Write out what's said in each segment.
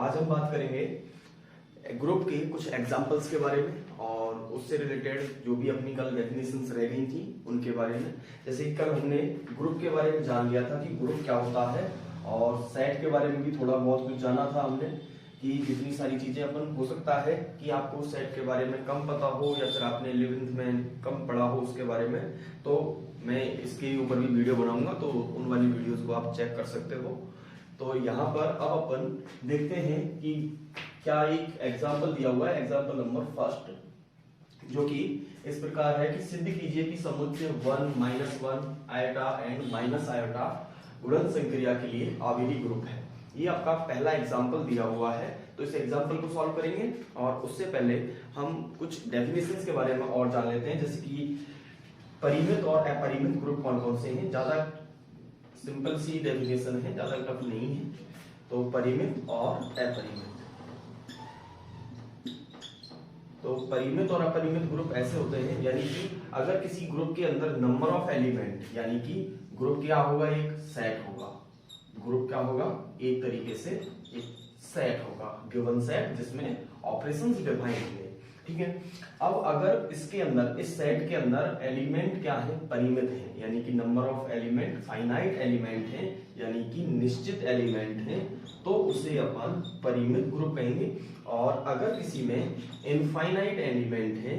आज हम बात करेंगे ग्रुप के कुछ एग्जांपल्स के बारे में और उससे रिलेटेड जो भी अपनी कल डेफिनेशंस रह गई थी उनके बारे में। जैसे कि कल हमने ग्रुप के बारे में जान लिया था कि ग्रुप क्या होता है, और सेट के बारे में भी थोड़ा बहुत कुछ जाना था हमने कि जितनी सारी चीजें अपन हो सकता है कि आपको सेट के बारे में कम पता हो या फिर आपने 11th में कम पढ़ा हो उसके बारे में, तो मैं इसके ऊपर भी वीडियो बनाऊंगा, तो उन वाली वीडियोस को आप चेक कर सकते हो। तो यहाँ पर अब अपन देखते हैं कि क्या एक एग्जाम्पल दिया हुआ है, एग्जाम्पल नंबर फर्स्ट, जो कि इस प्रकार है कि सिद्ध कीजिए कि समुच्चय 1 -1 आयोटा एंड माइनस आयोटा गुणन संक्रिया के लिए आवेदी ग्रुप है। ये आपका पहला एग्जाम्पल दिया हुआ है, तो इस एग्जाम्पल को सॉल्व करेंगे और उससे पहले हम कुछ डेफिनेशंस के बारे में और जान लेते हैं, जैसे कि परिमित और अपरिमित ग्रुप कौन कौन से हैं। ज्यादा सिंपल सी डेफिनेशन है, ज्यादा टफ नहीं है। तो परिमित और अपरिमित, तो परिमित और अपरिमित ग्रुप ऐसे होते हैं, यानी कि अगर किसी ग्रुप के अंदर नंबर ऑफ एलिमेंट, यानी कि ग्रुप क्या होगा, एक सेट होगा। ग्रुप क्या होगा, एक तरीके से एक सेट होगा, गिवन सेट जिसमें ऑपरेशंस डिफाइन होंगे, ठीक है। अब अगर इसके अंदर, इस सेट के अंदर एलिमेंट क्या है, परिमित है, यानी कि number of element finite element है, यानी कि निश्चित एलिमेंट है, तो उसे अपन परिमित ग्रुप कहेंगे। और अगर किसी में इनफाइनाइट एलिमेंट है,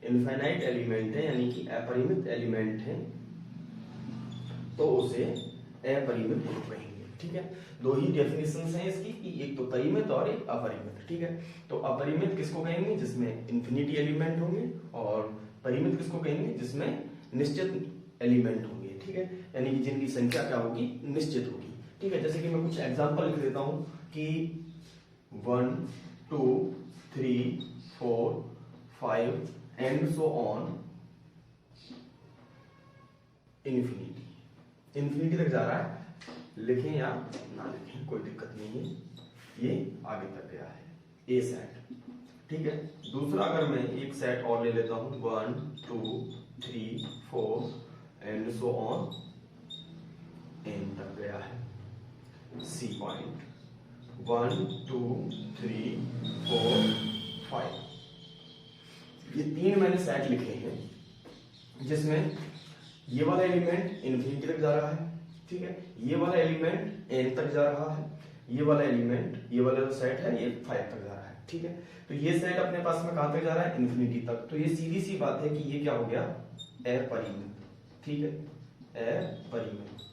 इनफाइनाइट एलिमेंट है यानी कि अपरिमित एलिमेंट है, तो उसे अपरिमित ग्रुप कहेंगे, ठीक है। दो ही डेफिनेशंस हैं इसकी, कि एक तो परिमित और एक अपरिमित, ठीक है। तो अपरिमित किसको कहेंगे, जिसमें इंफिनिटी एलिमेंट होंगे, और परिमित किसको कहेंगे, जिसमें निश्चित एलिमेंट होंगे, ठीक है, यानी कि जिनकी संख्या क्या होगी, निश्चित होगी, ठीक है। जैसे कि मैं कुछ एग्जांपल लिख देता हूं कि 1 2 3 4 5 and so on infinity. Infinity तक जा रहा है, लिखें या ना लिखें कोई दिक्कत नहीं है, ये आगे तक गया है, ए सेट, ठीक है। दूसरा अगर मैं एक सेट और ले लेता हूं 1 2 3 4 एंड सो ऑन एन तक गया है, सी पॉइंट 1 2 3 4 5। ये तीन मैंने सेट लिखे हैं, जिसमें ये वाला एलिमेंट इन्फिनिटी तक जा रहा है, ठीक है, ये वाला एलिमेंट एन तक जा रहा है, ये वाला एलिमेंट, ये वाला जो सेट है ये 5 तक जा रहा है, ठीक है। तो ये सेट अपने पास में कहां तक जा रहा है, इन्फिनिटी तक। तो ये सीधी सी बात है कि ये क्या हो गया, अपरिमित, ठीक है, अपरिमित।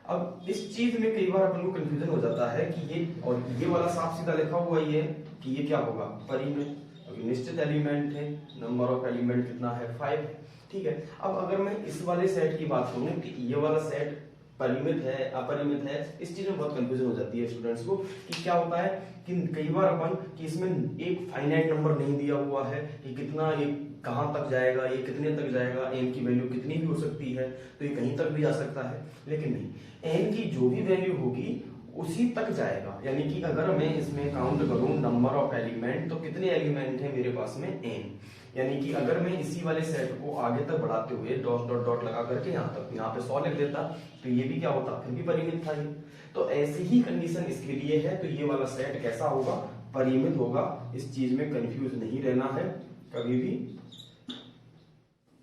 अब इस चीज में कई बार अपन को कंफ्यूजन हो जाता है कि ये और ये वाला साफ सीधा लिखा हुआ ये कि ये क्या होगा, परिमित। अभी निश्चित एलिमेंट है, नंबर ऑफ एलिमेंट कितना है, 5, ठीक है। अब अगर मैं इस वाले सेट की बात करूं कि ये वाला सेट परिमित है अपरिमित है, इस चीज में बहुत कंफ्यूजन हो जाती है स्टूडेंट्स को कि क्या होता है कि कई बार अपन कि इसमें एक फाइनाइट नंबर नहीं दिया हुआ है कि कितना, ये कहां तक जाएगा, ये कितने तक जाएगा, एन की वैल्यू कितनी भी हो सकती है, तो ये कहीं तक भी जा सकता है, लेकिन नहीं, एन की जो भी वैल्यू होगी उसी तक जाएगा। यानी कि अगर मैं इसमें काउंट करूं नंबर ऑफ एलिमेंट, तो कितने एलिमेंट हैं मेरे पास में, एन। यानी कि अगर मैं इसी वाले सेट को आगे तक बढ़ाते हुए डॉट डॉट डॉट लगा करके यहाँ तक, यहाँ पे 100 लिख देता, तो ये भी क्या होता, फिर भी परिमित था ये। तो ऐसी ही कंडीशन इसके लिए है, तो ये वाला सेट कैसा होगा, परिमित होगा। इस चीज में कंफ्यूज नहीं रहना है, कभी भी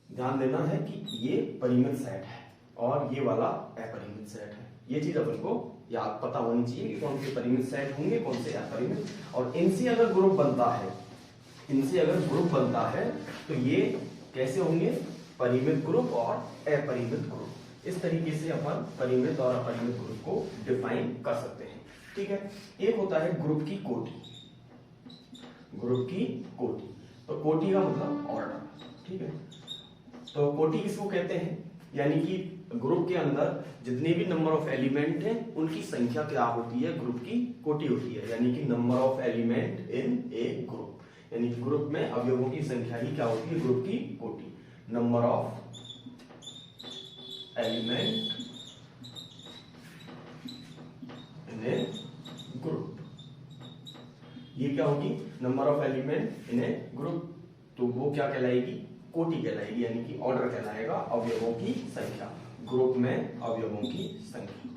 ध्यान देना है कि ये परिमित सेट है और ये वाला अपरिमित सेट है। ये चीज अपन को याद पता होनी चाहिए कि कौन से परिमित सेट होंगे, कौन से अपरिमित, और इनसे अगर ग्रुप बनता है, इनसे अगर ग्रुप बनता है तो ये कैसे होंगे, परिमित ग्रुप और अपरिमित ग्रुप। इस तरीके से अपन परिमित और अपरिमित ग्रुप को डिफाइन कर सकते हैं, ठीक है। एक होता है ग्रुप की कोटि, ग्रुप की कोटि, तो कोटि का मतलब ऑर्डर, ठीक है। तो कोटि किसको कहते हैं, यानी कि ग्रुप के अंदर जितने भी नंबर ऑफ एलिमेंट हैं उनकी संख्या क्या होती है, ग्रुप की कोटि होती है, यानी कि number of element in A group, यानी ग्रुप में अवयवों की संख्या ही क्या होती है, ग्रुप की कोटि, number of element in A group, ये क्या होगी, number of element in A group, तो वो क्या कहलाएगी, कोटि कहलाएगी, यानी कि ऑर्डर कहलाएगा, अवयवों की संख्या, ग्रुप में अवयवों की संख्या,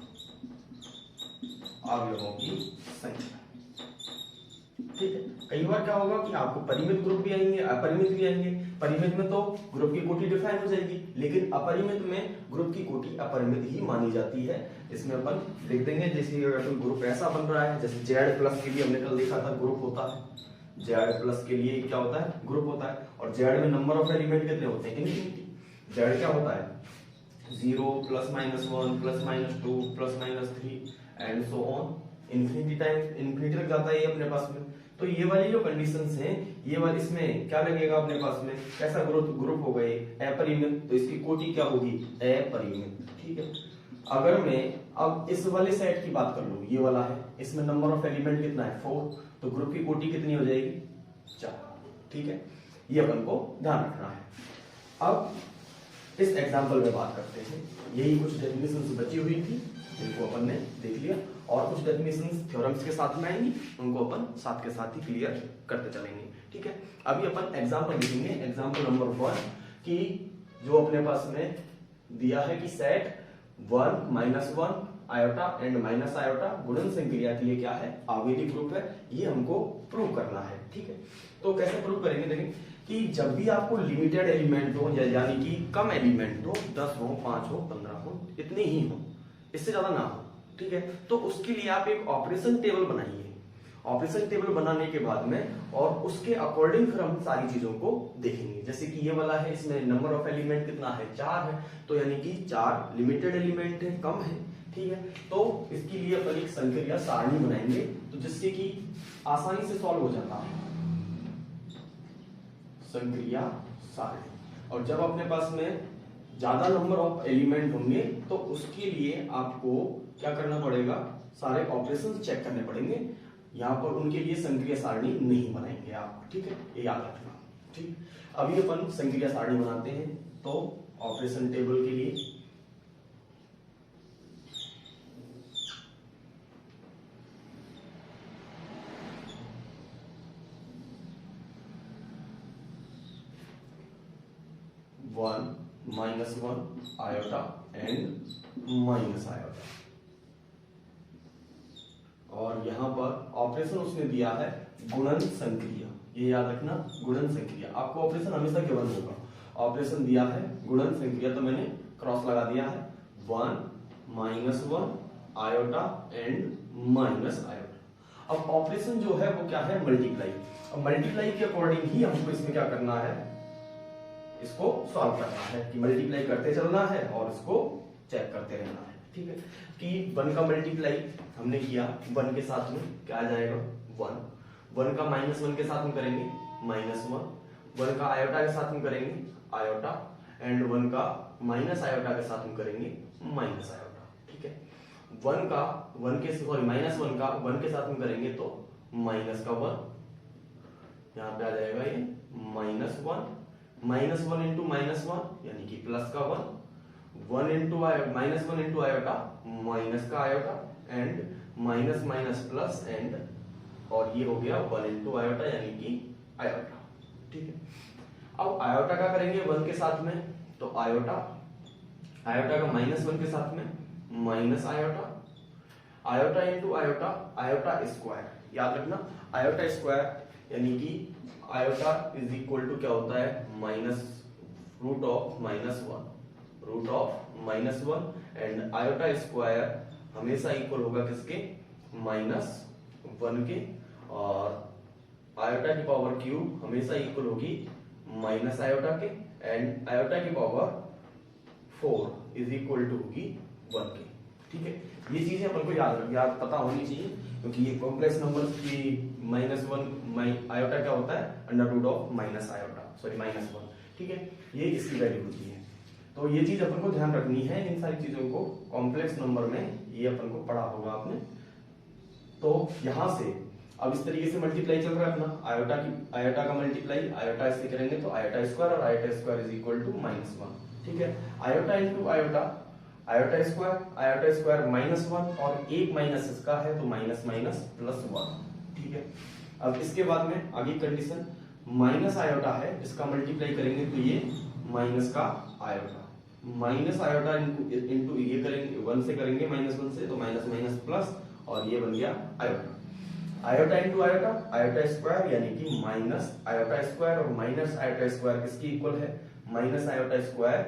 अवयवों की संख्या, कई बार क्या होगा कि आपको परिमित ग्रुप भी आएंगे, अपरिमित भी आएंगे। परिमित में तो ग्रुप की कोटि डिफाइन हो जाएगी, लेकिन अपरिमित में ग्रुप की कोटि अपरिमित ही मानी जाती है। इसमें अपन लिख देंगे, जैसे अगर कोई ग्रुप ऐसा बन रहा है, जैसे जेड प्लस के लिए हमने कल देखा था ग्रुप होता है, जेड प्लस के लिए क्या होता है, ग्रुप होता है। और जेड में नंबर ऑफ एलिमेंट कितने होते हैं, इनफिनिटी। जेड क्या होता है, 0 +-1 +-2 +-3 and so on, infinity time, infinity तक जाता है ये अपने पास में। तो ये वाली जो कंडीशंस हैं, ये वाली इसमें क्या लगेगा अपने पास में, कैसा ग्रुप हो गए, अपरिमित, तो इसकी कोटि क्या होगी, अपरिमित। ठीक है, अगर मैं अब इस वाले सेट की बात कर लूं, ये वाला है, इसमें नंबर ऑफ एलिमेंट कितना है, 4, तो ग्रुप की कोटि कितनी हो जाएगी, 4। ठीक है, ये अपन को ध्यान रखना है। अब इस एग्जाम्पल में बात करते हैं, यही कुछ डेफिनेशंस बची हुई थी जिनको अपन ने देख लिया, और कुछ डेफिनेशंस थ्योरम्स के साथ में आएंगी, उनको अपन साथ के साथ ही क्लियर करते चलेंगे। ठीक है, अभी अपन एग्जाम्पल लिखेंगे, एग्जाम्पल नंबर 1 कि जो अपने पास में दिया है कि set 1 -1 iota and minus iota गुणन संक्रिया के लिए क्या है, आवेदी ग्रुप है, ये हमको प्रूव करना है। ठीक है, तो कैसे प्रूव करेंगे, देखें कि जब भी आपको लिमिटेड एलिमेंट हो, यानी कि कम एलिमेंट हो, 10 हो, 5 हो, 15 हो, इतने ही हो, इससे ज्यादा ना हो। ठीक है, तो उसके लिए आप एक ऑपरेशन टेबल बनाइए। ऑपरेशन टेबल बनाने के बाद में और उसके अकॉर्डिंग फिर हम सारी चीजों को देखेंगे। जैसे कि ये वाला है, इसमें नंबर ऑफ एलिमेंट कितना है, 4 है, तो यानी कि 4 लिमिटेड एलिमेंट है, कम है। ठीक है, तो इसके लिए अपन एक संक्रिया सारणी बनाएंगे, तो जिससे कि आसानी से सॉल्व हो जाता है संक्रिया सारणी। और जब अपने पास में ज्यादा नंबर ऑफ एलिमेंट होंगे तो उसके लिए आपको क्या करना पड़ेगा, सारे ऑपरेशंस चेक करने पड़ेंगे। यहां पर उनके लिए संक्रिया सारणी नहीं बनाएंगे आप। ठीक है, ये याद रखना। ठीक, अभी अपन संक्रिया सारणी बनाते हैं, तो ऑपरेशन टेबल के लिए -1 आयोटा एंड माइनस आयोटा, और यहां पर ऑपरेशन उसने दिया है गुणन संक्रिया। ये याद रखना, गुणन संक्रिया आपको ऑपरेशन हमेशा गिवन होगा। ऑपरेशन दिया है गुणन संक्रिया, तो मैंने क्रॉस लगा दिया है, 1 -1 आयोटा एंड माइनस आयोटा। अब ऑपरेशन जो है वो क्या है, मल्टीप्लाई। अब मल्टीप्लाई के अकॉर्डिंग ही हमको इसमें क्या करना है, इसको सॉल्व करना है, कि मल्टीप्लाई करते चलना है और इसको चेक करते रहना है। ठीक है, कि 1 का मल्टीप्लाई हमने किया, 1 के साथ में क्या आ जाएगा, 1 का -1 के साथ में करेंगे -1, 1 का आयोटा के साथ में करेंगे आयोटा, एंड 1 का माइनस आयोटा के साथ में करेंगे माइनस आयोटा। ठीक है, 1 का 1 के सॉरी -1 का 1 के साथ में करेंगे तो माइनस का 1, यहां पे आ जाएगा ये -1, -1 इंटू -1 यानी कि प्लस का 1, 1 इंटू -1 इंटू आयोटा माइनस का iota, and minus minus plus and, और ये हो गया 1 इंटू आयोटा यानी कि आयोटा। ठीक है, अब आयोटा का करेंगे 1 के साथ में, तो आयोटा, आयोटा का -1 के साथ में minus iota, iota into iota, iota square. याद रखना, आयोटा स्क्वायर यानी कि आयोटा इज इक्वल टू क्या होता है, root of -1 and iota square हमेशा इक्वल होगा किसके, -1 के, और आयोटा की पावर क्यूब हमेशा इक्वल होगी माइनस आयोटा के, एंड आयोटा की पावर 4 इज इक्वल टू होगी 1 के। ठीक है, ये चीजें अपन को याद पता होनी चाहिए, क्योंकि ये कॉम्प्लेक्स नंबर्स की -1 आयोटा क्या होता है, under-root of minus iota, sorry -1। ठीक है, ये इसकी वैल्यू होती है। तो ये चीज अपन को ध्यान रखनी है, इन सारी चीजों को कॉम्प्लेक्स नंबर में ये अपन को पढ़ा होगा आपने। तो यहां से अब इस तरीके से मल्टीप्लाई चल रहा है अपना, आयोटा का मल्टीप्लाई आयोटा से करेंगे तो आयोटा स्क्वायर, और iota square is equal to -1। ठीक है, iota into iota, iota square -1, और एक माइनस इसका है तो माइनस माइनस प्लस 1। ठीक है, अब इसके बाद में आगे कंडीशन, माइनस आयोटा है, इसका मल्टीप्लाई करेंगे तो ये माइनस का आयोटा, माइनस आयोटा इंटू ये करेंगे 1 से करेंगे, -1 से, तो माइनस माइनस प्लस, और ये बन गया iota. Iota into iota, iota square यानी कि माइनस आयोटा स्क्वायर, और माइनस आयोटा स्क्वायर किसकी इक्वल है, माइनस आयोटा स्क्वायर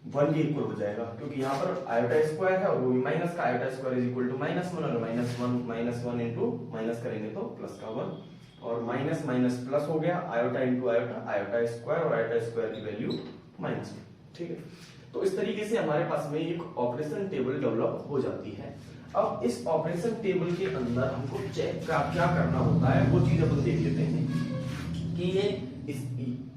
1 के इक्वल हो जाएगा, क्योंकि यहाँ पर आयोटा स्क्वायर है और वो भी माइनस का, iota square is equal to -1, और -1 इंटू माइनस करेंगे तो प्लस का 1, और माइनस माइनस प्लस हो गया, iota into iota, iota square, और आयोटा स्क्वायर की वैल्यू -1। ठीक है, तो इस तरीके से हमारे पास में एक ऑपरेशन टेबल डेवलप हो जाती है। अब इस ऑपरेशन टेबल के अंदर हमको चेक क्या करना होता है वो चीज अपन देख लेते हैं कि ये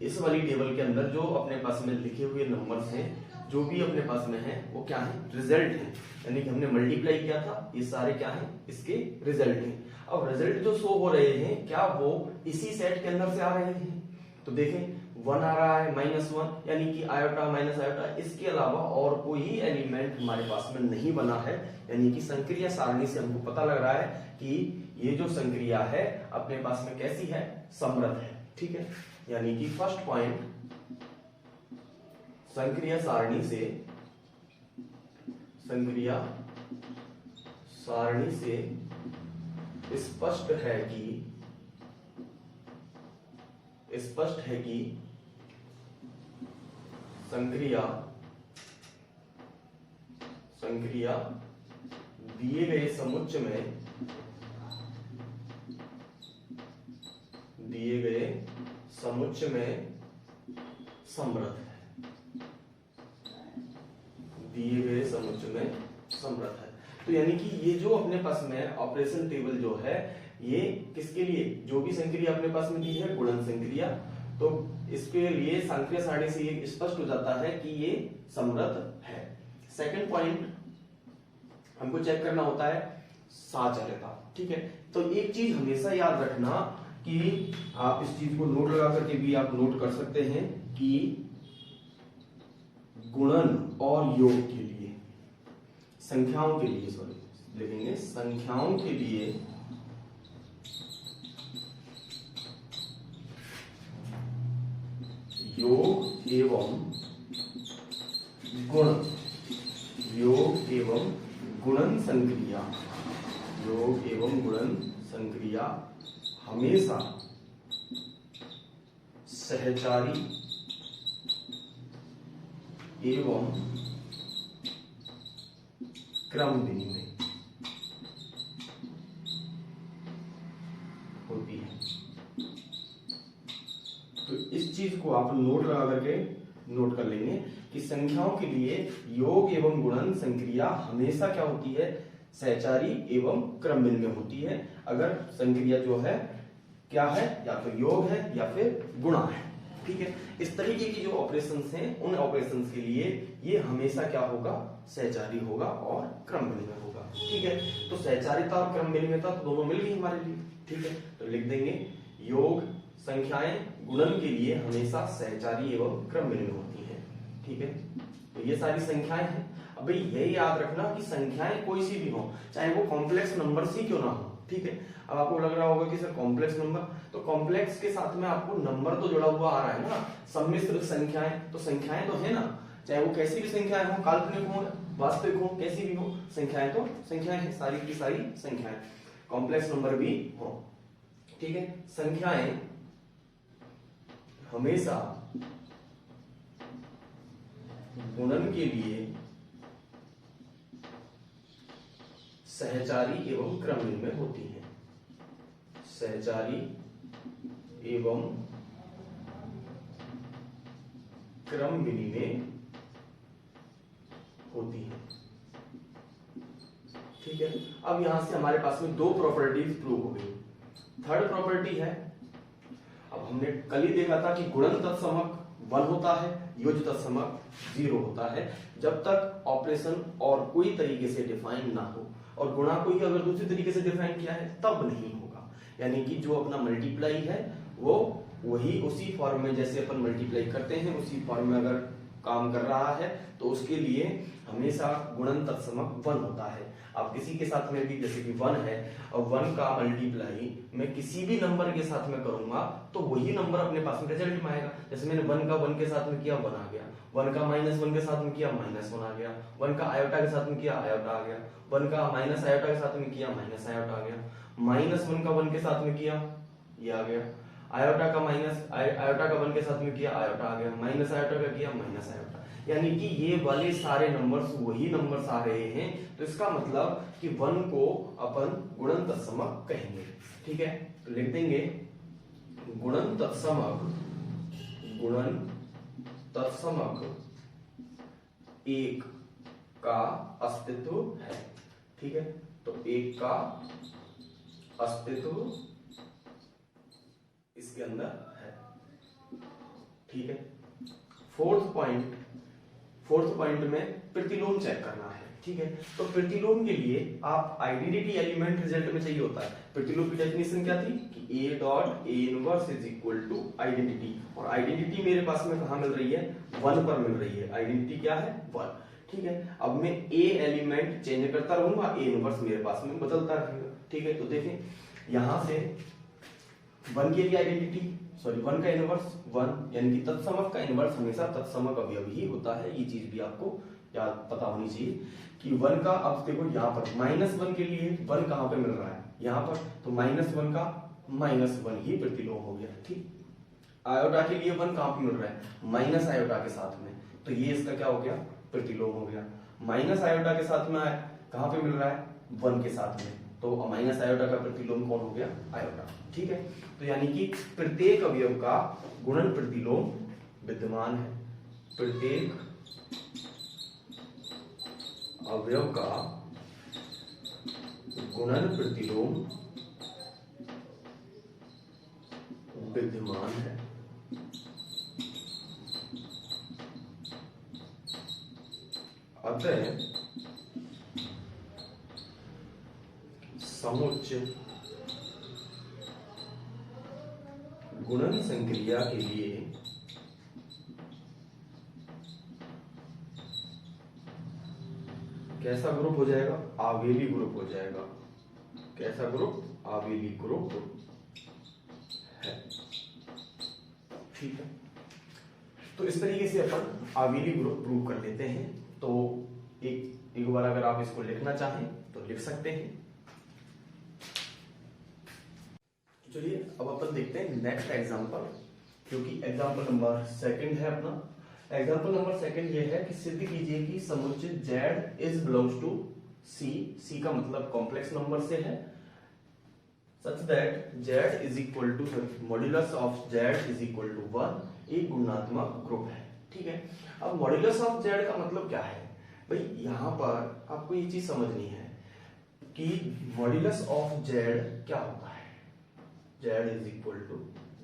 इस वाली टेबल के अंदर जो अपने पास में लिखे हुए नंबर्स हैं, जो भी अपने पास में है वो क्या है, रिजल्ट है, यानी कि हमने मल्टीप्लाई किया था, ये सारे क्या है, इसके रिजल्ट हैं। अब रिजल्ट जो शो हो रहे हैं क्या वो इसी सेट के अंदर से आ रहे हैं, तो देखें 1 आ रहा है, -1 यानी कि आयोटा माइनस आयोटा, इसके अलावा और कोई एलिमेंट हमारे पास में नहीं बना है, यानी कि संक्रिया सारणी से हमको पता लग रहा है कि ये जो संक्रिया है अपने पास में कैसी है, समृद्ध है। ठीक है, यानी कि फर्स्ट पॉइंट संक्रिया सारणी से स्पष्ट है कि संक्रिया दिए गए समुच्चय में समृद्ध है, दिए गए समुच्चय में समृद्ध है। तो यानी कि ये जो अपने पास में ऑपरेशन टेबल जो है ये किसके लिए, जो भी संक्रिया अपने पास में दी है गुणन संक्रिया, तो इसके लिए संक्रिया सारणी से ये स्पष्ट हो जाता है कि ये समृद्ध है। सेकंड पॉइंट हमको चेक करना होता है साचर्यता। ठीक है, तो एक चीज हमेशा याद रखना कि आप इस चीज को नोट लगा करके भी आप नोट कर सकते हैं कि गुणन और योग के लिए, संख्याओं के लिए, सॉरी लिखेंगे संख्याओं के लिए योग एवं गुणन संक्रिया हमेशा सहचारी एवं क्रम विनिमय होती है। तो इस चीज को आप नोट लगा करके नोट कर लेंगे कि संख्याओं के लिए योग एवं गुणन संक्रिया हमेशा क्या होती है, सहचारी एवं क्रम विनिमय होती है। अगर संक्रिया जो है क्या है, या फिर योग है या फिर गुणा है। ठीक है, इस तरीके की जो ऑपरेशंस हैं उन ऑपरेशंस के लिए ये हमेशा क्या होगा, सहचारी होगा और क्रम विनिमय होगा। ठीक है, तो सहचारिता और क्रम विनिमयता तो दोनों मिल गई हमारे लिए। ठीक है, तो लिख देंगे योग संख्याएं गुणन के लिए हमेशा सहचारी एवं क्रम विनिमय होती है। ठीक है, तो ये सारी संख्याएं हैं। अब भाई ये याद रखना कि संख्याएं कोई सी भी हो, चाहे वो कॉम्प्लेक्स नंबर ही क्यों ना हो। ठीक है, अब आपको लग रहा होगा कि सर कॉम्प्लेक्स नंबर, तो कॉम्प्लेक्स के साथ में आपको नंबर तो जुड़ा हुआ आ रहा है ना, सम्मिश्र संख्याएं, तो संख्याएं तो है ना, चाहे वो कैसी भी संख्याएं हो, काल्पनिक हो वास्तविक हो, कैसी भी हो, संख्याएं तो संख्याएं हैं, सारी की सारी संख्याएं, कॉम्प्लेक्स नंबर भी हो। ठीक है, संख्याएं हमेशा गुणन के लिए सहचारी एवं क्रम विनिमय होती है, सहचारी एवं क्रम विनिमय होती है। ठीक है, अब यहां से हमारे पास में दो प्रॉपर्टीज प्रूव हो गई। थर्ड प्रॉपर्टी है, अब हमने कल ही देखा था कि गुणन तत्समक 1 होता है, योज तत्समक 0 होता है, जब तक ऑपरेशन और कोई तरीके से डिफाइन ना हो, और गुणा को ही अगर दूसरी तरीके से डिफाइन किया है तब नहीं होगा। यानी कि जो अपना मल्टीप्लाई है वो वही उसी फॉर्म में जैसे अपन मल्टीप्लाई करते हैं उसी फॉर्म में अगर काम कर रहा है तो उसके लिए हमेशा गुणन तत्समक 1 होता है। अब किसी के साथ में भी जैसे कि 1 है और 1 का मल्टीप्लाई मैं किसी भी नंबर के साथ में करूंगा तो वही नंबर अपने पास में रिजल्ट में आएगा। जैसे मैंने 1 का 1 के साथ में किया 1 आ गया, 1 का -1 के साथ में किया -1 आ गया, 1 का आयोटा के साथ में किया आयोटा आ गया, 1 का माइनस आयोटा के साथ में किया माइनस आयोटा आ गया, -1 का 1 के साथ में किया ये आ गया, आयोटा का माइनस आयोटा का 1 के साथ में किया आयोटा आ गया, माइनस आयोटा का किया माइनस आयोटा। यानी कि ये वाले सारे नंबर्स वही नंबर्स आ रहे हैं, तो इसका मतलब कि 1 को अपन गुणन तत्समक कहेंगे। ठीक है, तो लिख देंगे गुणन तत्समक, गुणन तत्समक 1 का अस्तित्व है। ठीक है, तो 1 का अस्तित्व इसके अंदर है। ठीक है, फोर्थ पॉइंट में प्रतिलोम चेक करना है। ठीक है, तो प्रतिलोम के लिए आप आइडेंटिटी एलिमेंट रिजल्ट में चाहिए होता है। प्रतिलोम की डेफिनेशन क्या थी कि A dot A inverse is equal to identity, और आइडेंटिटी मेरे पास में कहां मिल रही है 1 पर मिल रही है। आइडेंटिटी क्या है 1। ठीक है, अब मैं A एलिमेंट चेंज करता रहूंगा, A इनवर्स मेरे पास में बदलता रहेगा। ठीक है, तो देखें यहां से 1 के लिए आइडेंटिटी 1 का इनवर्स 1, यानी कि तत्समक का इनवर्स हमेशा तत्समक अवयव ही होता है। ये चीज भी आपको याद पता होनी चाहिए कि 1 का, अब देखो यहाँ पर -1 के लिए 1 कहां पे मिल रहा है यहाँ पर, तो -1 का -1 ही प्रतिलोम हो गया। ठीक, आयोटा के लिए 1 कहां पे मिल रहा है माइनस आयोटा के साथ में, तो ये इसका क्या हो गया प्रतिलोम हो गया। माइनस आयोटा के साथ में कहां पे मिल रहा है 1 के साथ में, तो माइनस आयोटा का प्रतिलोम कौन हो गया आयोटा। ठीक है, तो यानी कि प्रत्येक अवयव का गुणन प्रतिलोम विद्यमान है। प्रत्येक अवयव का गुणन प्रतिलोम विद्यमान है। अतः समुच्चय गुणन संक्रिया के लिए कैसा ग्रुप हो जाएगा आवेली ग्रुप हो जाएगा। कैसा ग्रुप आवेली ग्रुप है। ठीक है, तो इस तरीके से अपन आवेली ग्रुप प्रूव कर लेते हैं। तो एक बार अगर आप इसको लिखना चाहें तो लिख सकते हैं। चलिए अब अपन देखते हैं नेक्स्ट एग्जांपल, क्योंकि एग्जांपल नंबर 2 है अपना। एग्जांपल नंबर 2 ये है कि सिद्ध कीजिए कि समुच्चय Z is belongs to C का मतलब कॉम्प्लेक्स नंबर से है, such that Z is equal to modulus of Z is equal to 1 एक गुणात्मक ग्रुप है। ठीक है, अब मॉड्यूलस ऑफ Z का मतलब क्या है भाई, यहां पर आपको ये चीज समझनी है कि मॉड्यूलस ऑफ Z क्या होता है। Z इज इक्वल टू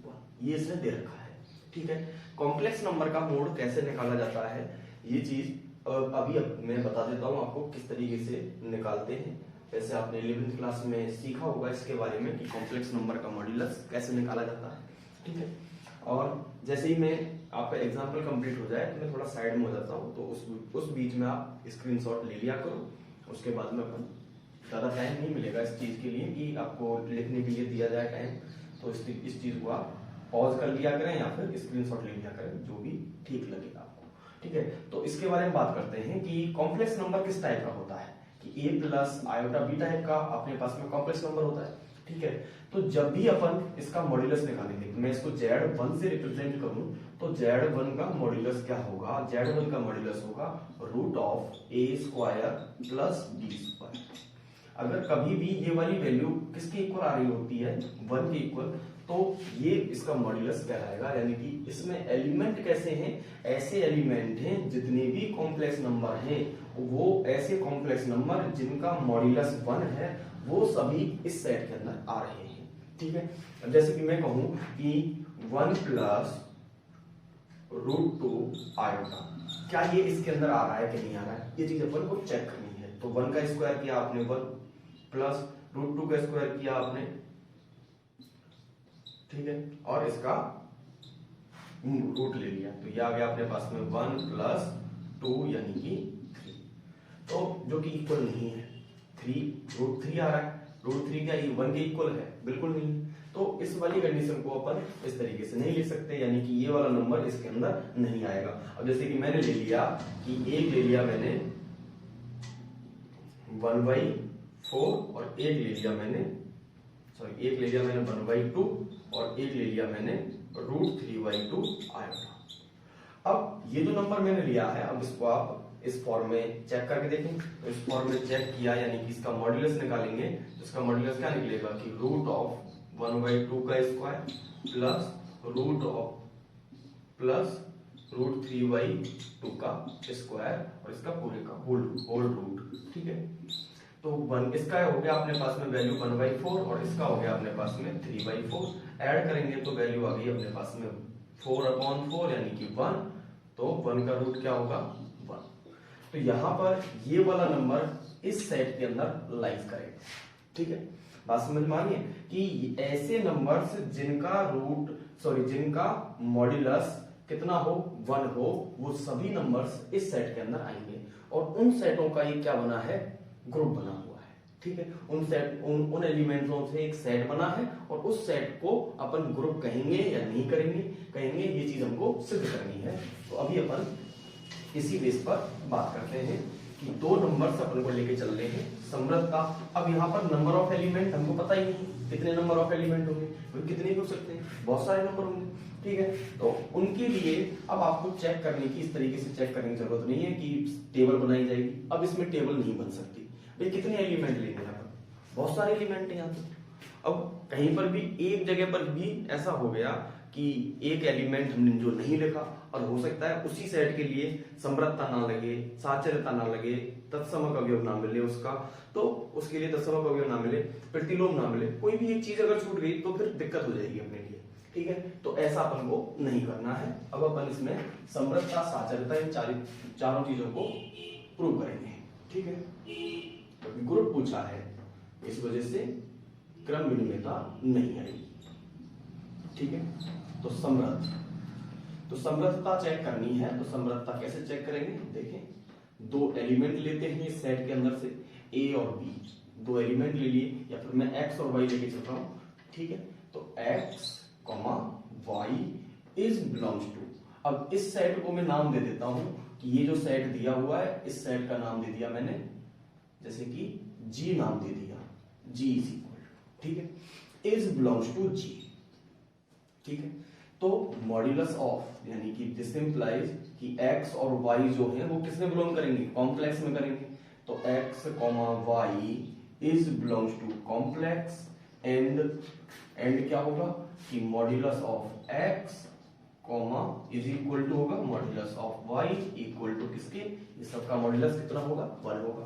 1 ये इसने दे रखा है। ठीक है, कॉम्प्लेक्स नंबर का मोड कैसे निकाला जाता है ये चीज अभी मैं बता देता हूं आपको किस तरीके से निकालते हैं। वैसे आपने 11th क्लास में सीखा होगा इसके बारे में कि कॉम्प्लेक्स नंबर का मॉड्यूलस कैसे निकाला जाता है। ठीक है, और जैसे ही मैं आपका एग्जांपल कंप्लीट हो जाए तो मैं थोड़ा साइड में हो जाता हूं, तो उस बीच में आप स्क्रीनशॉट ले लिया करो। उसके बाद में अपन ज्यादा टाइम नहीं मिलेगा इस चीज के लिए कि आपको लिखने के लिए दिया जाए टाइम, तो इस चीज को आप पॉज कर लिया करें या फिर स्क्रीनशॉट ले लिया करें, जो भी ठीक लगेगा आपको। ठीक है, तो इसके बारे में बात करते हैं कि कॉम्प्लेक्स नंबर किस टाइप का होता है कि A plus iota B type का अपने पास में कॉम्प्लेक्स नंबर होता है। ठीक है, तो जब भी अपन इसका मॉड्यूलस निकालेंगे, मैं इसको Z1 से रिप्रेजेंट करूं तो Z1 का मॉड्यूलस क्या होगा, Z1 का मॉड्यूलस होगा √A² प्लस B²। अगर कभी भी ये वाली वैल्यू किसके इक्वल आ रही होती है 1 के इक्वल, तो ये इसका मॉड्यूलस कहलाएगा। यानी कि इसमें एलिमेंट कैसे हैं, ऐसे एलिमेंट हैं जितने भी कॉम्प्लेक्स नंबर हैं वो ऐसे कॉम्प्लेक्स नंबर जिनका मॉड्यूलस 1 है वो सभी इस सेट के अंदर आ रहे हैं। ठीक है, जैसे कि मैं कहूं कि 1 प्लस √2 आयोटा, क्या ये इसके अंदर आ रहा है कि नहीं आ रहा है, ये चीज अपन को चेक करनी है। तो 1 का स्क्वायर किया आपने 1 प्लस √2 का स्क्वायर किया आपने, ठीक है, और इसका रूट ले लिया, तो ये आ गया अपने पास में 1 + 2 यानी कि 3, तो जो कि इक्वल नहीं है। 3 आ रहा है, √3 क्या 1 के इक्वल है? बिल्कुल नहीं। तो इस वाली कंडीशन को अपन इस तरीके से नहीं लिख सकते, यानी कि ये वाला नंबर इसके अंदर नहीं आएगा। अब जैसे कि मैंने ले लिया कि एक ले लिया मैंने 1/4 और एक ले लिया मैंने 1/2 और एक ले लिया मैंने √3/2 आयोटा। अब ये जो नंबर मैंने लिया है, अब इसको आप इस फॉर्म में चेक करके देखें। तो इस फॉर्म में चेक किया यानी कि इसका मॉड्यूलस निकालेंगे, तो इसका मॉड्यूलस क्या निकलेगा कि √1/2 का स्क्वायर प्लस √3/2 का स्क्वायर और इसका पूरे का होल रूट। ठीक है, तो 1 इसका हो गया अपने पास में वैल्यू 1/4 और इसका हो गया अपने पास में 3/4। ऐड करेंगे तो वैल्यू आ गई अपने पास में 4/4 यानी कि 1, तो 1 का रूट क्या होगा 1। तो यहां पर ये वाला नंबर इस सेट के अंदर लाइज करेगा। ठीक है, बात समझ में आ रही है कि ऐसे नंबर्स जिनका मॉड्यूलस कितना हो 1 हो, वो सभी नंबर्स इस सेट के अंदर आएंगे। और उन सेटों का ये क्या बना है, ग्रुप बना हुआ है। ठीक है, उन एलिमेंट्सों से एक सेट बना है और उस सेट को अपन ग्रुप कहेंगे या नहीं कहेंगे, ये चीज हमको सिद्ध करनी है। तो अभी अपन इसी बेस पर बात करते हैं कि दो नंबर्स अपन को लेके चल रहे हैं समृद्धता। अब यहाँ पर नंबर ऑफ एलिमेंट हमको पता ही नहीं कितने नंबर ऑफ एलिमेंट होंगे, कितने भी हो सकते हैं, बहुत सारे नंबर होंगे। ठीक है, तो उनके लिए अब आपको चेक करने की, इस तरीके से चेक करने की जरूरत नहीं है कि टेबल बनाई जाएगी। अब इसमें टेबल नहीं बन सकती भाई, कितने एलिमेंट लेंगे यहाँ पर, बहुत सारे एलिमेंट है यहाँ पर। अब कहीं पर भी एक जगह पर भी ऐसा हो गया कि एक एलिमेंट हमने जो नहीं लिखा, और हो सकता है उसी सेट के लिए समृद्धता ना लगे, साचर्यता ना लगे, तत्समक अवयव ना मिले उसका, तो उसके लिए तत्समक अवयव ना मिले, प्रतिलोम ना मिले, कोई भी एक चीज अगर छूट गई तो फिर दिक्कत हो जाएगी अपने लिए। ठीक है, तो ऐसा अपन को नहीं करना है। अब अपन इसमें समृद्धता, साचर्यता, इन चारों चीजों को प्रूव करेंगे। ठीक है, तो ग्रुप पूछा है, इस वजह से क्रम विनिमयता नहीं आएगी। ठीक है, तो समृद्धता चेक करनी है, तो समृद्धता कैसे चेक करेंगे, देखें। दो एलिमेंट लेते हैं इस सेट के अंदर से, ए और बी, दो एलिमेंट ले लिए, या फिर मैं एक्स और वाई लेके चल रहा हूं। ठीक है, तो x y is belongs to, अब इस सेट को मैं नाम दे देता हूं कि ये जो सेट दिया हुआ है, इस सेट का नाम दे दिया मैंने, जैसे कि जी नाम दे दिया, जी इज इक्वल, ठीक है, इज बिलोंग्स टू जी। ठीक है, तो मॉड्यूलस ऑफ यानी कि दिस इंप्लाइज कि x और y जो है वो किसमें बिलोंग करेंगे, कॉम्प्लेक्स में करेंगे। तो x, y is belongs to complex, and क्या होगा कि modulus of x is equal to होगा modulus of y equal to किसके, ये सबका मॉड्यूलस कितना होगा 1 होगा।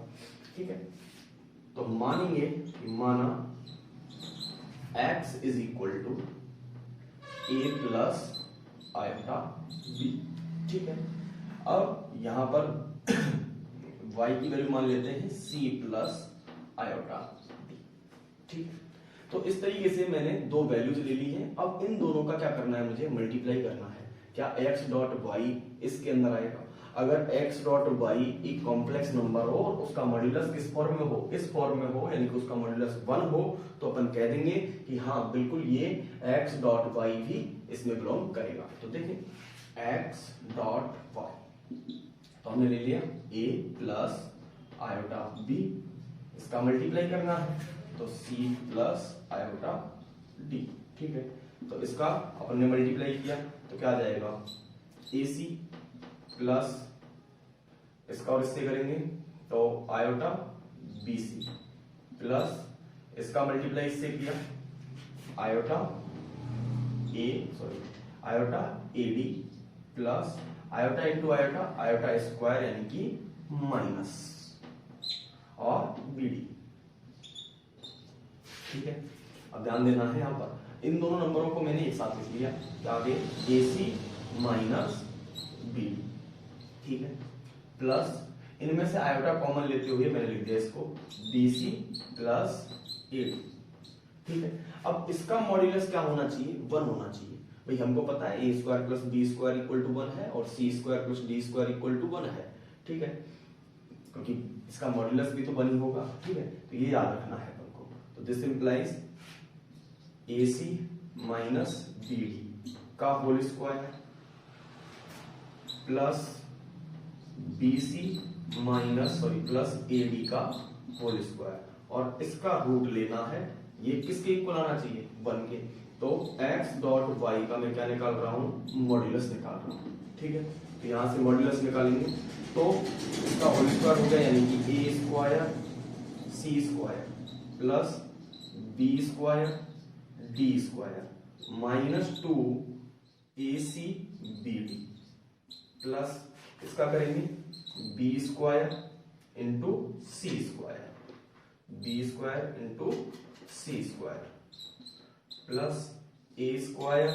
ठीक है, तो मानेंगे कि माना x is equal to a plus iota b। ठीक है, अब यहां पर y की वैल्यू मान लेते हैं c प्लस आयोटा b। ठीक है, तो इस तरीके से मैंने दो वैल्यूज ले ली हैं। अब इन दोनों का क्या करना है, मुझे मल्टीप्लाई करना है। क्या x डॉट y इसके अंदर आएगा, अगर x डॉट y एक कॉम्प्लेक्स नंबर हो और उसका मॉड्यूलस किस फॉर्म में हो, इस फॉर्म में हो, यानी कि उसका मॉड्यूलस 1 हो, तो अपन कह देंगे कि हाँ बिल्कुल ये x डॉट y भी इसमें बिलोंग करेगा। तो देखिए x डॉट y, तो हमने ले लिया a प्लस आयोटा b, इसका मल्टीप्लाई करना है तो c प्लस आयोटा d। ठीक है, तो इसका अपन ने मल्टीप्लाई किया तो क्या आ जाएगा ac प्लस इसका और इससे करेंगे तो आयोटा BC प्लस इसका मल्टीप्लाई इससे किया iota AD plus iota into iota, iota square यानी कि माइनस और BD। ठीक है, अब ध्यान देना है यहां पर इन दोनों नंबरों को मैंने एक साथ लिख लिया, आगे AC माइनस BD। ठीक है, प्लस इनमें से आयोटा कॉमन लेते हुए मैंने लिख दिया इसको BC प्लस AD। ठीक है, अब इसका मॉड्यूलस क्या होना चाहिए, 1 होना चाहिए। भाई हमको पता है A square plus B square equal to 1 है और C square plus D square equal to 1 है, ठीक है, क्योंकि इसका मॉड्यूलस भी तो 1 ही होगा, ठीक है, तो ये याद रखना है अपन को। तो this implies AC minus BD का whole square plus BC minus plus AD का होल स्क्वायर, और इसका रूट लेना है, ये किसके इक्वल आना चाहिए, 1 के। तो x डॉट y का मैं क्या निकाल रहा हूं, मॉड्यूलस निकाल रहा हूं, ठीक है। तो यहां से मॉड्यूलस निकालेंगे तो इसका होल स्क्वायर हो गया, यानी कि a square c square plus b square d square minus 2 AC BD plus इसका करेंगे b square into c square, b square into c square plus a square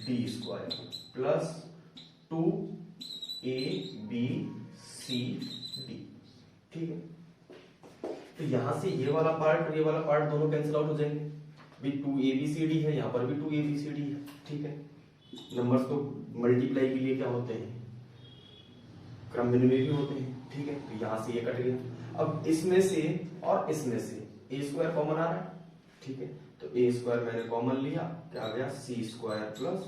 d square plus 2ABCD, ठीक है। तो यहां से ये वाला पार्ट और ये वाला पार्ट दोनों कैंसिल आउट हो जाएंगे, भी 2ABCD है, यहां पर भी 2ABCD है, ठीक है। नंबर्स तो मल्टीप्लाई के लिए क्या होते हैं, क्रम विनिमय भी होते हैं, ठीक है। तो यहां से ये कट गया। अब इसमें से और इसमें से a स्क्वायर कॉमन आ रहा है, ठीक है, तो a स्क्वायर मैंने कॉमन लिया, क्या आ गया, c square plus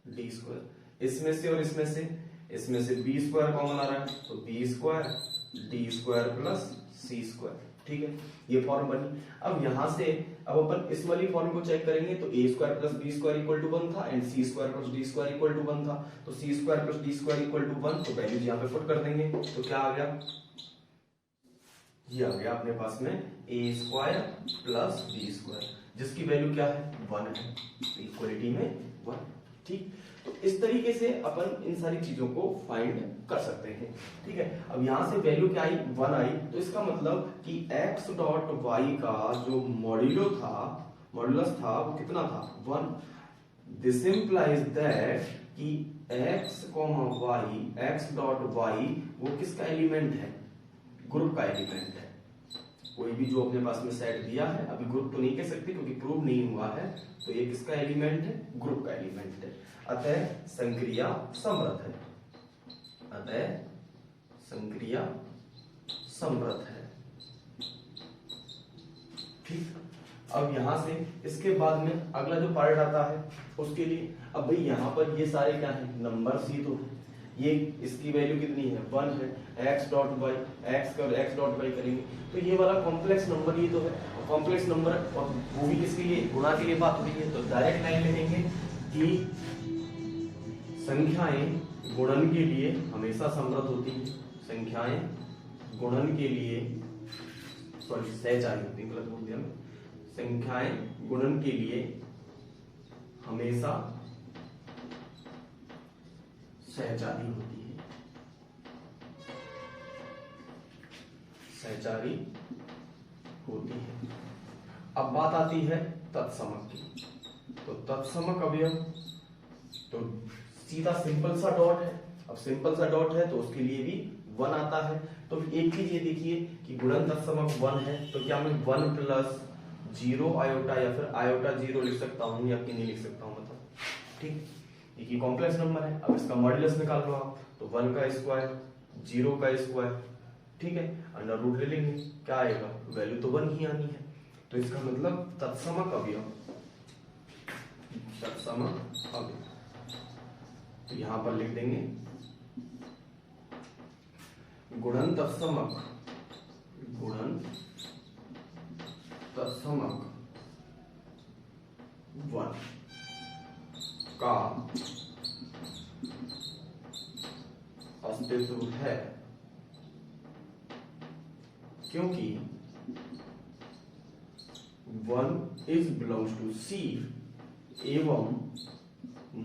d square. इसमें से और इसमें से b स्क्वायर कॉमन आ रहा है, तो b square d square plus c square, ठीक है, ये फॉर्म बनी। अब यहां से अब अपन इस वाली फॉर्म को चेक करेंगे, तो a square plus b square equal to 1 था and c square plus d square equal to 1 था, तो c square plus d square equal to 1, तो वैल्यूज यहां पे पुट कर देंगे, तो क्या आ गया, ये आ गया अपने पास में a square plus b square, जिसकी वैल्यू क्या है, 1 है, इक्वलिटी में 1, ठीक। तो इस तरीके से अपन इन सारी चीजों को फाइंड कर सकते हैं, ठीक है। अब यहां से वैल्यू क्या आई, 1 आई, तो इसका मतलब कि x डॉट y का जो मॉड्यूलस था वो कितना था, 1। दिस इंप्लाइज दैट कि x डॉट y वो किसका एलिमेंट है, ग्रुप का एलिमेंट है। कोई भी जो अपने पास में सेट दिया है, अभी ग्रुप तो नहीं कह सकते क्योंकि प्रूव नहीं हुआ है, तो ये किसका एलिमेंट है, ग्रुप का एलिमेंट है, अतः संक्रिया समृद्ध है, अतः संक्रिया समृद्ध है, ठीक। अब यहां से इसके बाद में अगला जो पार्ट आता है उसके लिए, अब भाई यहां पर ये सारे क्या है, नंबर्स ही तो है, ये इसकी वैल्यू कितनी है, 1 है, x डॉट y करेंगे तो ये वाला कॉम्प्लेक्स नंबर ये तो है, कॉम्प्लेक्स नंबर, और वो भी किसके लिए, गुणा के लिए बात हुई है, तो डायरेक्ट लाइन लिखेंगे कि संख्याएं गुणन के लिए हमेशा समृद्ध होती है, संख्याएं गुणन के लिए सहचारी होती है, गलत बोल दिया मैं, संख्याएं गुणन के लिए हमेशा सहचारी होती है, सहचारी होती है। अब बात आती है तत्समक की, तो तत्समक अवयव, तो सीधा सिंपल सा डॉट है, अब सिंपल सा डॉट है तो उसके लिए भी 1 आता है। तो एक चीज ये देखिए कि गुणन तत्समक 1 है, तो क्या मैं 1 प्लस 0 आयोटा या फिर आयोटा 0 लिख सकता हूं या नहीं लिख सकता हूं, मतलब, ठीक। ये कॉम्प्लेक्स नंबर है, अब इसका मॉड्यूलस निकाल लो आप, तो 1 का स्क्वायर 0 का स्क्वायर, ठीक है, अंडर रूट ले लेंगे, क्या आएगा, वैल्यू तो 1 ही आनी है। तो इसका मतलब तत्समक अवयव, तो यहां पर लिख देंगे गुणन तत्समक 1 का अस्तित्व है, क्योंकि 1 इज बिलोंग्स टू C एवं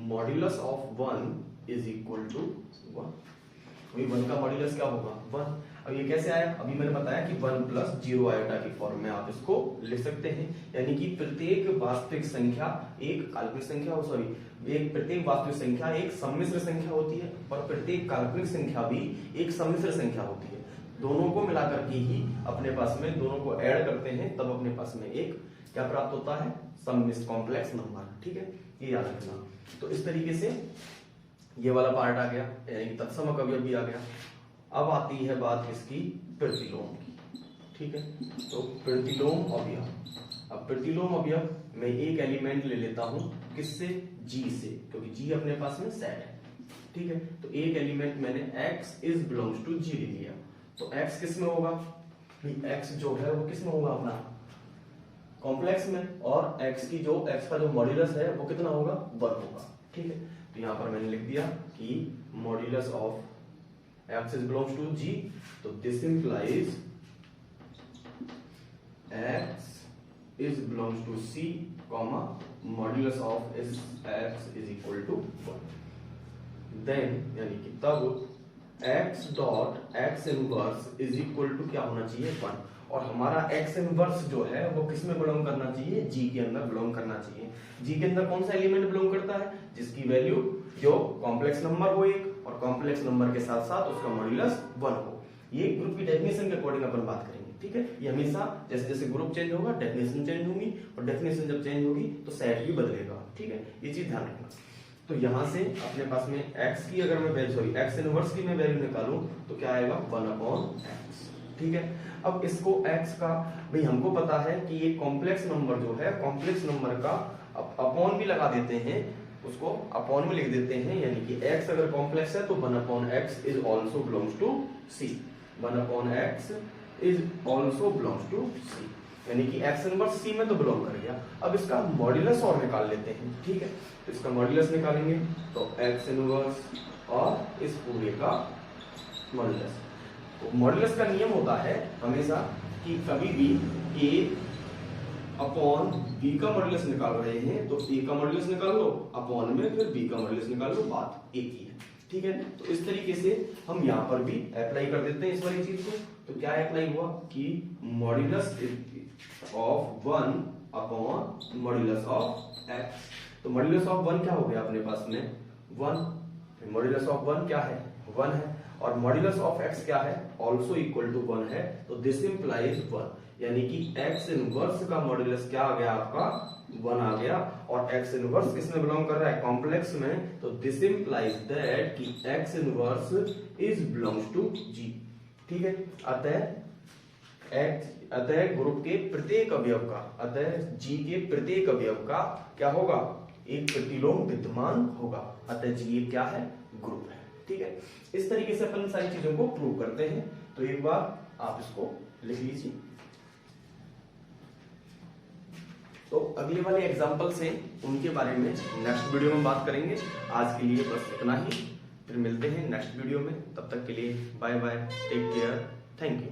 modulus of 1 is equal to 1। 1 का मॉड्यूलस क्या होगा, 1। अब ये कैसे आया, अभी मैंने बताया कि 1 प्लस 0 आयोटा की फॉर्म में आप इसको लिख सकते हैं, यानी कि प्रत्येक वास्तविक संख्या एक काल्पनिक संख्या प्रत्येक वास्तविक संख्या एक सम्मिश्र संख्या होती है और प्रत्येक काल्पनिक संख्या भी एक सम्मिश्र संख्या होती है। दोनों को मिलाकर के ही अपने पास में, दोनों को ऐड करते हैं तब अपने पास में एक क्या प्राप्त होता है, सममिश्र कॉम्प्लेक्स नंबर। ठीक है, ये याद रखना। तो इस तरीके से ये वाला पार्ट आ गया, यानी तत्समक अवयव भी आ गया। अब आती है बात किसकी, प्रतिलोम की। ठीक है, तो प्रतिलोम अवयव। अब प्रतिलोम अवयव मैं एक एलिमेंट ले लेता हूं, किससे, जी से, क्योंकि जी अपने पास में सेट है। ठीक है, तो एक एलिमेंट मैंने x इज बिलोंग्स टू जी ले लिया, तो x किस में होगा, x जो है वो किस में होगा, अपना कॉम्प्लेक्स में, और x की जो x का जो मॉड्यूलस है वो कितना होगा, 1 होगा। ठीक है, तो यहां पर मैंने लिख दिया कि modulus of x is belongs to g, तो this implies x is belongs to C, comma modulus of x is equal to 1. Then यानी कि तब x dot x inverse is equal to क्या होना चाहिए, 1। और हमारा x inverse जो है वो किस में बिलोंग करना चाहिए, G के अंदर बिलोंग करना चाहिए। G के अंदर कौन सा एलिमेंट बिलोंग करता है, जिसकी वैल्यू जो कॉम्प्लेक्स नंबर हो एक, और कॉम्प्लेक्स नंबर के साथ साथ उसका मॉड्यूलस 1 हो। ये ग्रुप की डेफिनेशन के अकॉर्डिंग अपन बात करेंगे। ठीक है, ये हमेशा जैसे जैसे ग्रुप चेंज होगा डेफिनेशन चेंज होगी, और डेफिनेशन जब चेंज होगी तो सेट भी बदलेगा। ठीक है, ये चीज ध्यान रखना। तो यहां से अपने पास में x की अगर मैं वैल्यू, सॉरी x इनवर्स की मैं वैल्यू निकालूं तो क्या आएगा, 1/x। ठीक है, अब इसको x का, भाई हमको पता है कि ये कॉम्प्लेक्स नंबर जो है, कॉम्प्लेक्स नंबर का अपॉन भी लगा देते हैं, उसको अपॉन में लिख देते हैं, यानी कि x अगर कॉम्प्लेक्स है तो 1/x is also belongs to c, 1/x is also belongs to c, यानी कि x इनवर्स c में तो बिलोंग कर गया। अब इसका मॉड्यूलस और निकाल लेते हैं। ठीक है, तो इसका मॉड्यूलस निकालेंगे तो x इनवर्स और इस पूरे का मॉड्यूलस। तो मॉड्यूलस का नियम होता है हमेशा कि कभी भी a अपॉन b का मॉड्यूलस निकाल रहे हैं तो a का मॉड्यूलस निकाल लो, अपॉन में फिर b का मॉड्यूलस निकाल लो, बात एक ही है। ठीक है, तो इस तरीके से हम यहाँ पर भी अप्लाई कर देते हैं इस वाली चीज को। तो क्या अप्लाई हुआ कि modulus of 1 upon modulus of x। तो मॉड्यूलस ऑफ 1 क्या हो गया अपने पास में, 1। मॉड्यूलस ऑफ 1 क्या है, 1 है, और मॉड्यूलस ऑफ x क्या है, ऑल्सो इक्वल टू 1 है। तो दिस इंप्लाइज 1, यानी कि x इनवर्स का मॉड्यूलस क्या आ गया आपका, 1 आ गया, और x इनवर्स किस में बिलोंग कर रहा है, कॉम्प्लेक्स में। तो दिस इंप्लाइज दैट कि x inverse is belongs to g। ठीक है, अतः ग्रुप के प्रत्येक अवयव का, अतः g के प्रत्येक अवयव का क्या होगा, एक प्रतिलोम विद्यमान होगा। अतः g एक क्या है, ग्रुप है। ठीक है, इस तरीके से अपन सारी चीजों को प्रूव करते हैं। तो एक बार आप इसको लिख लीजिए। तो अगले वाले एग्जाम्पल्स हैं, उनके बारे में नेक्स्ट वीडियो में बात करेंगे। आज के लिए बस इतना ही, फिर मिलते हैं नेक्स्ट वीडियो में। तब तक के लिए bye bye, take care, thank you.